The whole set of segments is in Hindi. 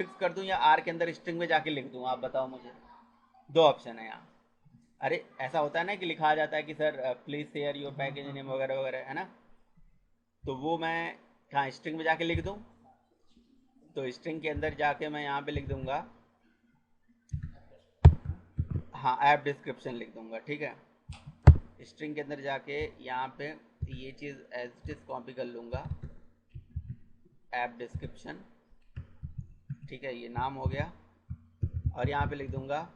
फिक्स कर दूं या आर के अंदर स्ट्रिंग में जाके लिख दूं, आप बताओ मुझे। दो ऑप्शन है यहाँ। अरे ऐसा होता है ना कि लिखा आ जाता है कि sir please share your package name वगैरह वगैरह, है ना। तो वो मैं कहाँ स्ट्रिंग में जाके लिख दूं। तो स्ट्रिंग के अंदर जाके मैं यहाँ पे लिख दूंगा, हाँ ऐप डिस्क्रिप्शन लिख दूंगा, ठीक है। स्ट्रिंग के अंदर जाके यहाँ पे ये चीज़ एज इट इज कॉपी कर लूंगा, ऐप डिस्क्रिप्शन, ठीक है, ये नाम हो गया। और यहाँ पे लिख दूंगा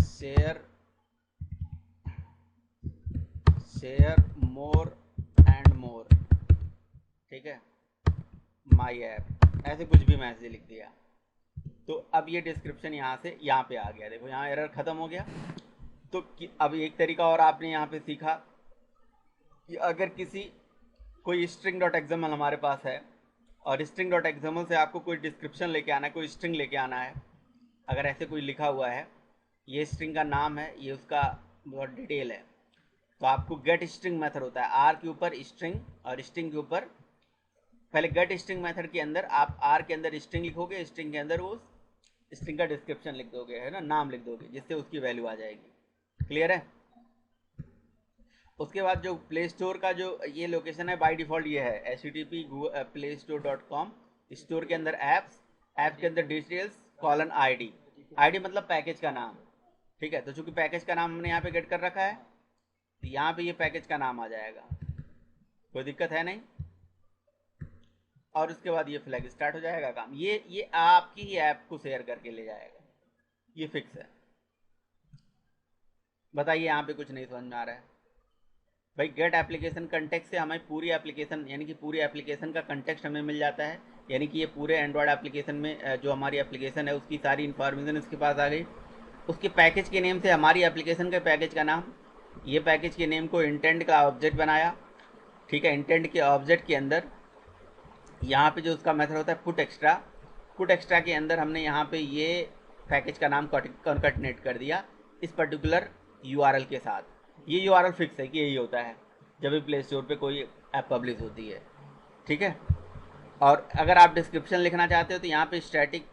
share, share more and more, ठीक है, माई ऐप, ऐसे कुछ भी मैसेज लिख दिया। तो अब ये डिस्क्रिप्शन यहाँ से यहाँ पे आ गया, देखो यहाँ एरर खत्म हो गया। तो अब एक तरीका और आपने यहाँ पे सीखा कि अगर किसी कोई स्ट्रिंग डॉट एक्सएमएल हमारे पास है और स्ट्रिंग डॉट एक्सएमएल से आपको कोई डिस्क्रिप्शन लेके आना है, कोई स्ट्रिंग लेके आना है, अगर ऐसे कोई लिखा हुआ है, ये स्ट्रिंग का नाम है, ये उसका बहुत डिटेल है, तो आपको गेट स्ट्रिंग मेथड होता है, आर के ऊपर स्ट्रिंग और स्ट्रिंग के ऊपर, पहले गेट स्ट्रिंग मेथड के अंदर आप आर के अंदर स्ट्रिंग लिखोगे, स्ट्रिंग के अंदर वो स्ट्रिंग का डिस्क्रिप्शन लिख दोगे, है ना, नाम लिख दोगे, जिससे उसकी वैल्यू आ जाएगी। क्लियर है। उसके बाद जो प्ले स्टोर का जो ये लोकेशन है बाय डिफ़ॉल्ट ये है http://playstore.com, स्टोर के अंदर ऐप्स, ऐप के अंदर डिटेल्स कॉलन आईडी, आईडी मतलब पैकेज का नाम, ठीक है। तो चूंकि पैकेज का नाम हमने यहाँ पे गेट कर रखा है, तो यहाँ पे ये पैकेज का नाम आ जाएगा, कोई दिक्कत है नहीं। और उसके बाद ये फ्लैग स्टार्ट हो जाएगा काम, ये आपकी ही ऐप को शेयर करके ले जाएगा, ये फिक्स है। बताइए यहाँ पे कुछ नहीं समझ में आ रहा है भाई। गेट एप्लीकेशन कंटेक्ट से हमें पूरी एप्लीकेशन, यानी कि पूरी एप्लीकेशन का कंटेक्स्ट हमें मिल जाता है, यानी कि ये पूरे एंड्रॉयड एप्लीकेशन में जो हमारी एप्लीकेशन है उसकी सारी इन्फॉर्मेशन इसके पास आ गई। उसके पैकेज के नेम से हमारी एप्लीकेशन के पैकेज का नाम, ये पैकेज के नेम को इंटेंट का ऑब्जेक्ट बनाया, ठीक है। इंटेंट के ऑब्जेक्ट के अंदर यहाँ पे जो उसका मेथड होता है पुट एक्स्ट्रा, पुट एक्स्ट्रा के अंदर हमने यहाँ पे ये पैकेज का नाम कॉन्कैटिनेट कर दिया इस पर्टिकुलर यूआरएल के साथ। ये यूआरएल फिक्स है कि यही होता है जब भी प्ले स्टोर पे कोई ऐप पब्लिश होती है, ठीक है। और अगर आप डिस्क्रिप्शन लिखना चाहते हो तो यहाँ पे स्टैटिक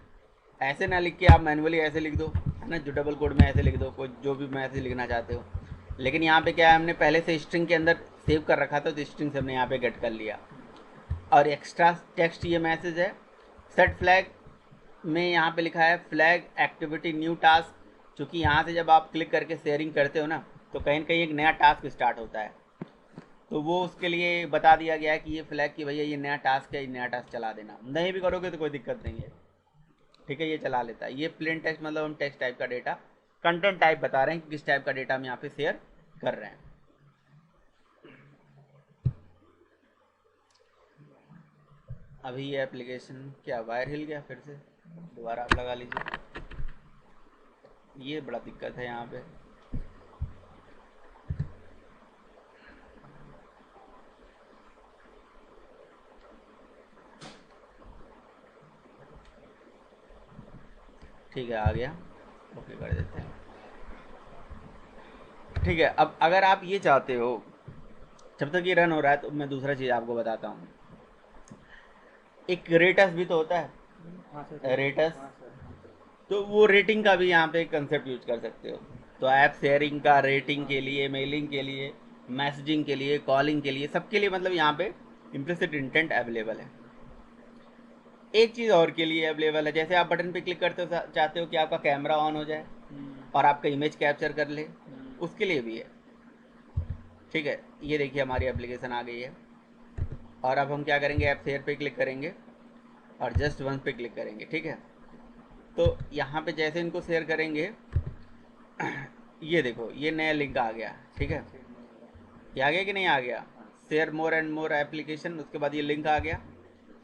ऐसे ना लिख के आप मैनुअली ऐसे लिख दो, है ना, जो डबल कोड में ऐसे लिख दो, कोई जो भी मैसेज लिखना चाहते हो। लेकिन यहाँ पे क्या है, हमने पहले से स्ट्रिंग के अंदर सेव कर रखा था, तो स्ट्रिंग से हमने यहाँ पे गेट कर लिया। और एक्स्ट्रा टेक्स्ट ये मैसेज है, सेट फ्लैग में यहाँ पे लिखा है फ्लैग एक्टिविटी न्यू टास्क, क्योंकि यहाँ से जब आप क्लिक करके शेयरिंग करते हो ना, तो कहीं ना कहीं एक नया टास्क स्टार्ट होता है, तो वो उसके लिए बता दिया गया है कि ये फ्लैग कि भैया ये नया टास्क है, ये नया टास्क चला देना। नहीं भी करोगे तो कोई दिक्कत नहीं है, ठीक है, ये चला लेता है। ये प्लेन टेक्स्ट मतलब हम टेक्स्ट टाइप का डेटा, कंटेंट टाइप बता रहे हैं कि किस टाइप का डेटा हम यहाँ पे शेयर कर रहे हैं। अभी ये एप्लीकेशन क्या वायर हिल गया फिर से, दोबारा आप लगा लीजिए, ये बड़ा दिक्कत है यहाँ पे। ठीक है आ गया, ओके कर देते हैं। ठीक है, अब अगर आप ये चाहते हो, जब तक ये रन हो रहा है तो मैं दूसरा चीज़ आपको बताता हूँ। एक रेटस भी तो होता हाँ सर, है, रेटस, हाँ सर, हाँ सर। तो वो रेटिंग का भी यहाँ पे कंसेप्ट यूज कर सकते हो। तो ऐप शेयरिंग का रेटिंग के लिए, मेलिंग के लिए, मैसेजिंग के लिए, कॉलिंग के लिए, सबके लिए मतलब यहाँ पे इम्प्लिसिट इंटेंट अवेलेबल है। एक चीज़ और के लिए अवेलेबल है, जैसे आप बटन पे क्लिक करते हो, चाहते हो कि आपका कैमरा ऑन हो जाए हम्म, और आपका इमेज कैप्चर कर ले, हम्म, उसके लिए भी है, ठीक है। ये देखिए हमारी एप्लीकेशन आ गई है, और अब हम क्या करेंगे, ऐप शेयर पे क्लिक करेंगे और जस्ट वन पे क्लिक करेंगे, ठीक है। तो यहाँ पे जैसे इनको शेयर करेंगे, ये देखो ये नया लिंक आ गया, ठीक है। ठीक नहीं होगा। ये आ गया कि नहीं आ गया, हाँ। Share more and more application, उसके बाद ये लिंक आ गया।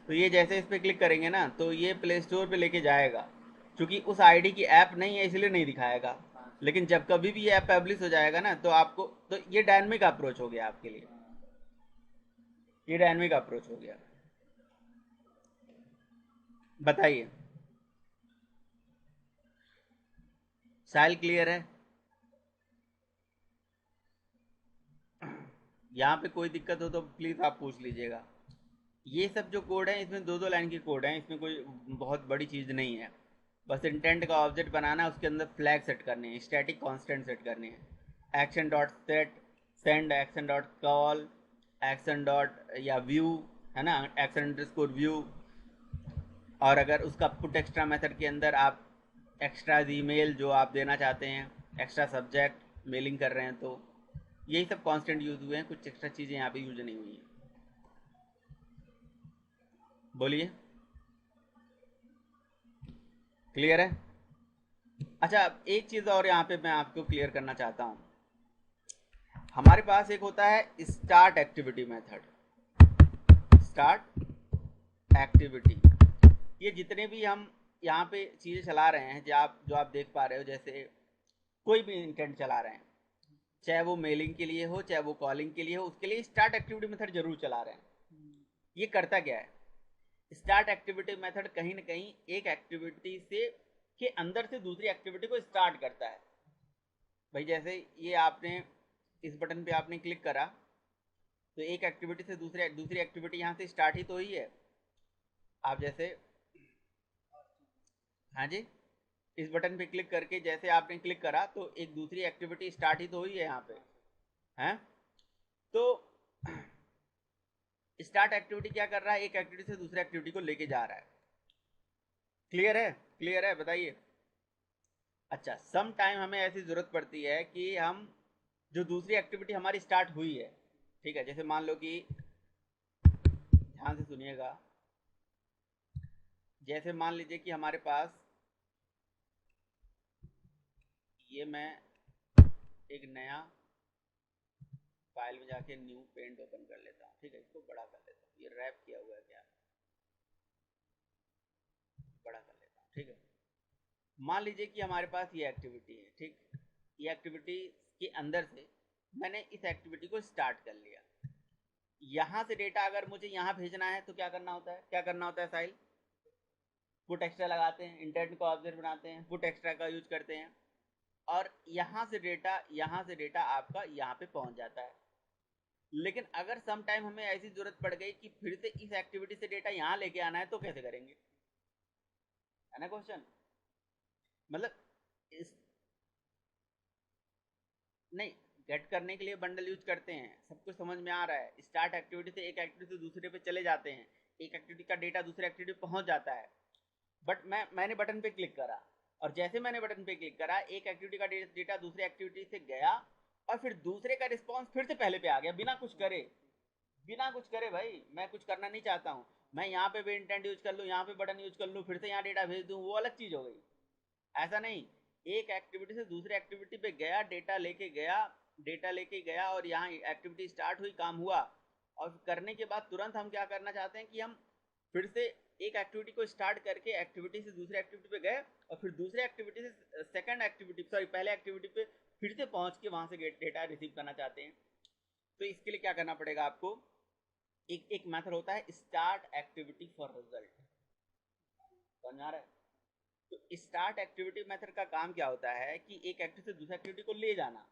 तो ये जैसे इस पर क्लिक करेंगे ना, तो ये प्ले स्टोर पे लेके जाएगा, क्योंकि उस आईडी की ऐप नहीं है इसलिए नहीं दिखाएगा। हाँ सर। लेकिन जब कभी भी ये ऐप पब्लिश हो जाएगा ना, तो आपको, तो ये डायनमिक अप्रोच हो गया आपके लिए, हाँ। ये डायनमिक अप्रोच हो गया। बताइए, साइल क्लियर है। यहाँ पे कोई दिक्कत हो तो प्लीज़ आप पूछ लीजिएगा। ये सब जो कोड है इसमें दो दो लाइन की कोड है, इसमें कोई बहुत बड़ी चीज़ नहीं है। बस इंटेंट का ऑब्जेक्ट बनाना है, उसके अंदर फ्लैग सेट करने हैं, स्टैटिक कांस्टेंट सेट करने हैं। Action dot set, send action dot call, action dot या व्यू, है ना, एक्शन अंडरस्कोर व्यू। और अगर उसका पुट एक्स्ट्रा मेथड के अंदर आप एक्स्ट्रा ईमेल जो आप देना चाहते हैं, एक्स्ट्रा सब्जेक्ट मेलिंग कर रहे हैं, तो यही सब कांस्टेंट यूज हुए हैं, कुछ एक्स्ट्रा चीज़ें यहाँ पे यूज नहीं हुई हैं। बोलिए, क्लियर है? अच्छा, एक चीज़ और यहाँ पे मैं आपको क्लियर करना चाहता हूँ। हमारे पास एक होता है start activity method, start activity. ये जितने भी हम यहाँ पे चीज़ें चला रहे हैं, जो आप देख पा रहे हो, जैसे कोई भी इंटेंट चला रहे हैं, चाहे वो मेलिंग के लिए हो, चाहे वो कॉलिंग के लिए हो, उसके लिए स्टार्ट एक्टिविटी मेथड जरूर चला रहे हैं। ये करता क्या है? स्टार्ट एक्टिविटी मेथड कहीं ना कहीं एक एक्टिविटी से के अंदर से दूसरी एक्टिविटी को स्टार्ट करता है। भाई जैसे ये आपने इस बटन पे आपने क्लिक करा, तो एक एक्टिविटी से दूसरी एक्टिविटी यहाँ से स्टार्ट ही तो हुई है। आप जैसे, हाँ जी, इस बटन पे क्लिक करके जैसे आपने क्लिक करा तो एक दूसरी एक्टिविटी स्टार्ट ही तो हुई है यहाँ पे, हैं? तो स्टार्ट एक्टिविटी क्या कर रहा है? एक एक्टिविटी से दूसरी एक्टिविटी को लेके जा रहा है। क्लियर है? क्लियर है, बताइए। अच्छा, सम टाइम हमें ऐसी जरूरत पड़ती है कि हम जो दूसरी एक्टिविटी हमारी स्टार्ट हुई है, ठीक है, जैसे मान लो कि, ध्यान से सुनिएगा, जैसे मान लीजिए कि हमारे पास, ये मैं एक नया फाइल में जाके न्यू पेंट ओपन कर लेता हूँ, ठीक है, इसको बड़ा कर लेता हूँ, ये रैप किया हुआ है क्या, बड़ा कर लेता हूँ, ठीक है। मान लीजिए कि हमारे पास ये एक्टिविटी है, ठीक, ये एक्टिविटी के अंदर से मैंने इस एक्टिविटी को स्टार्ट कर लिया। यहाँ से डेटा अगर मुझे यहाँ भेजना है तो क्या करना होता है? क्या करना होता है साहिल? पुट एक्स्ट्रा लगाते हैं, इंटेंट को ऑब्जेक्ट बनाते हैं, पुट एक्स्ट्रा का यूज करते हैं, और यहाँ से डेटा आपका यहाँ पे पहुंच जाता है। लेकिन अगर सम टाइम हमें ऐसी जरूरत पड़ गई कि फिर से इस एक्टिविटी से डेटा यहाँ लेके आना है, तो कैसे करेंगे? है ना क्वेश्चन? मतलब इस, नहीं, गेट करने के लिए बंडल यूज करते हैं, सब कुछ समझ में आ रहा है। स्टार्ट एक्टिविटी से एक एक्टिविटी से दूसरे पे चले जाते हैं, एक एक्टिविटी का डेटा दूसरे एक्टिविटी पे पहुंच जाता है। बट मैंने बटन पे क्लिक करा, और जैसे मैंने बटन पे क्लिक करा, एक एक्टिविटी का डेटा दूसरे एक्टिविटी से गया, और फिर दूसरे का रिस्पॉन्स फिर से पहले पे आ गया, बिना कुछ करे। बिना कुछ करे भाई, मैं कुछ करना नहीं चाहता हूँ, मैं यहाँ पे भी इंटेंट यूज कर लूँ, यहाँ पे बटन यूज कर लूँ, फिर से यहाँ डेटा भेज दूँ, वो अलग चीज हो गई। ऐसा नहीं, एक एक्टिविटी से दूसरे एक्टिविटी पे गया, डेटा लेके गया और यहाँ एक्टिविटी स्टार्ट हुई, काम हुआ, और करने के बाद तुरंत हम क्या करना चाहते हैं कि हम फिर से एक एक्टिविटी को स्टार्ट करके एक्टिविटी से दूसरे एक्टिविटी पे गए, और फिर दूसरे एक्टिविटी से सेकंड एक्टिविटी, सॉरी, पहले एक्टिविटी पे फिर से पहुंच के वहां से डेटा रिसीव करना चाहते हैं। तो इसके लिए क्या करना पड़ेगा आपको? एक एक मेथड होता है स्टार्ट एक्टिविटी फॉर रिजल्ट। समझ आ रहा है? तो स्टार्ट एक्टिविटी मेथड का काम क्या होता है कि एक एक्टिविटी से दूसरी एक्टिविटी को ले जाना।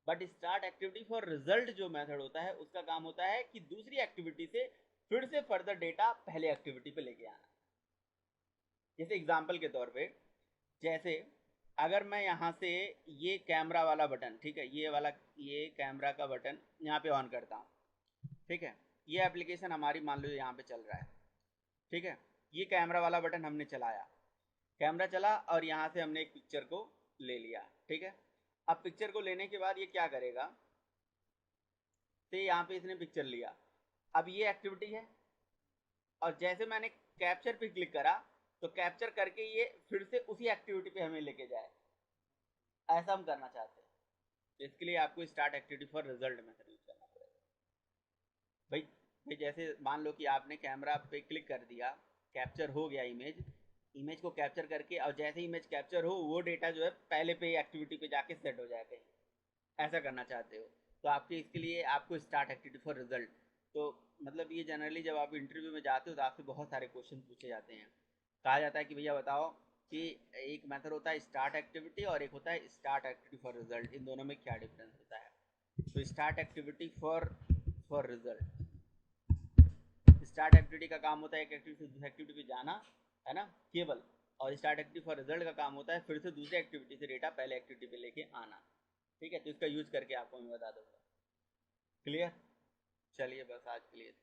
But start activity for result जो मेथड होता है, उसका काम होता है कि दूसरी एक्टिविटी से फिर से फर्दर डेटा पहले एक्टिविटी पे लेके आना। जैसे एग्जांपल के तौर पे, जैसे अगर मैं यहाँ से ये कैमरा वाला बटन, ठीक है, ये कैमरा का बटन यहाँ पे ऑन करता हूँ, ठीक है, ये एप्लीकेशन हमारी मान लो यहाँ पे चल रहा है, ठीक है, ये कैमरा वाला बटन हमने चलाया, कैमरा चला, और यहाँ से हमने एक पिक्चर को ले लिया, ठीक है। अब पिक्चर को लेने के बाद ये क्या करेगा? तो यहाँ पे इसने पिक्चर लिया, अब ये एक्टिविटी है, और जैसे मैंने कैप्चर पे क्लिक करा, तो कैप्चर करके ये फिर से उसी एक्टिविटी पे हमें लेके जाए, ऐसा हम करना चाहते हैं। तो इसके लिए आपको start activity for result method use करना पड़ेगा। भाई भाई जैसे मान लो कि आपने कैमरा पे क्लिक कर दिया, कैप्चर हो गया इमेज, इमेज को कैप्चर करके, और जैसे इमेज कैप्चर हो, वो डेटा जो है पहले पे एक्टिविटी पे जाके सेट हो जाए कहीं, ऐसा करना चाहते हो, तो आपके इसके लिए आपको स्टार्ट एक्टिविटी फॉर रिजल्ट। तो मतलब ये जनरली जब आप इंटरव्यू में जाते हो तो आपसे बहुत सारे क्वेश्चन पूछे जाते हैं। कहा जाता है कि भैया बताओ कि एक मेथड होता है स्टार्ट एक्टिविटी और एक होता है स्टार्ट एक्टिविटी फॉर रिजल्ट, इन दोनों में क्या डिफरेंस होता है? तो start activity for result, start activity का काम होता है एक एक्टिविटी से दूसरी एक्टिविटी पे जाना, है ना, केवल। और स्टार्ट एक्टिविटी फॉर रिजल्ट का काम होता है फिर से दूसरी एक्टिविटी से डेटा पहले एक्टिविटी पे लेके आना। ठीक है, तो इसका यूज करके आपको मैं बता दूंगा। क्लियर? चलिए बस आज के लिए।